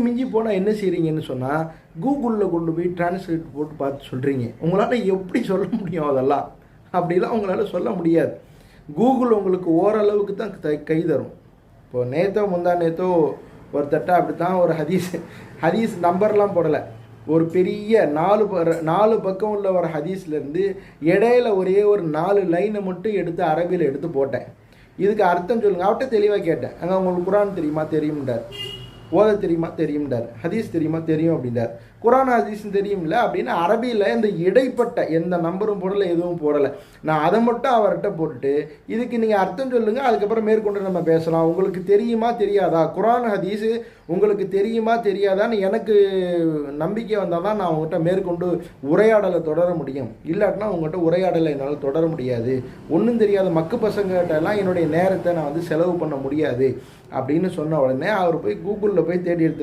மிஞ்சி போனால் என்ன செய்கிறீங்கன்னு சொன்னால் கூகுளில் கொண்டு போய் டிரான்ஸ்லேட் போட்டு பார்த்து சொல்கிறீங்க. உங்களால் எப்படி சொல்ல முடியும் அதெல்லாம்? அப்படிலாம் உங்களால் சொல்ல முடியாது. கூகுள் உங்களுக்கு ஓரளவுக்கு தான் கை தரும். இப்போது நேற்றோ முந்தா நேற்றோ ஒருத்தட்ட அப்படி தான் ஒரு ஹதீஸ் நம்பர்லாம் போடலை, ஒரு பெரிய 4 பக்கம் உள்ள ஒரு ஹதீஸ்லேருந்து இடையில ஒரே ஒரு 4 லைனை மட்டும் எடுத்து அரபியில் எடுத்து போட்டேன். இதுக்கு அர்த்தம் சொல்லுங்கள். அவர்கிட்ட தெளிவாக கேட்டேன். அங்கே உங்களுக்கு குரான் தெரியுமா? தெரியும்ண்டார். ஓத தெரியுமா? தெரியும்ண்டார். ஹதீஸ் தெரியுமா? தெரியும் அப்படின்றார். குரான் ஹதீஸும் தெரியும்ல அப்படின்னு அரபியில் இந்த இடைப்பட்ட எந்த நம்பரும் போடலை, எதுவும் போடலை. நான் அதை மட்டும் அவர்கிட்ட போட்டுட்டு இதுக்கு நீங்கள் அர்த்தம் சொல்லுங்கள், அதுக்கப்புறம் மேற்கொண்டு நம்ம பேசலாம். உங்களுக்கு தெரியுமா தெரியாதா? குரான் ஹதீஸு உங்களுக்கு தெரியுமா தெரியாதான்னு எனக்கு நம்பிக்கை வந்தால் தான் நான் உங்கள்கிட்ட மேற்கொண்டு உரையாடலை தொடர முடியும். இல்லாட்டினா உங்கள்கிட்ட உரையாடலை என்னால் தொடர முடியாது. ஒன்றும் தெரியாத மக்கு பசங்கள்கிட்டலாம் என்னுடைய நேரத்தை நான் செலவு பண்ண முடியாது அப்படின்னு சொன்ன உடனே அவர் போய் கூகுளில் போய் தேடி எடுத்துருக்காரு.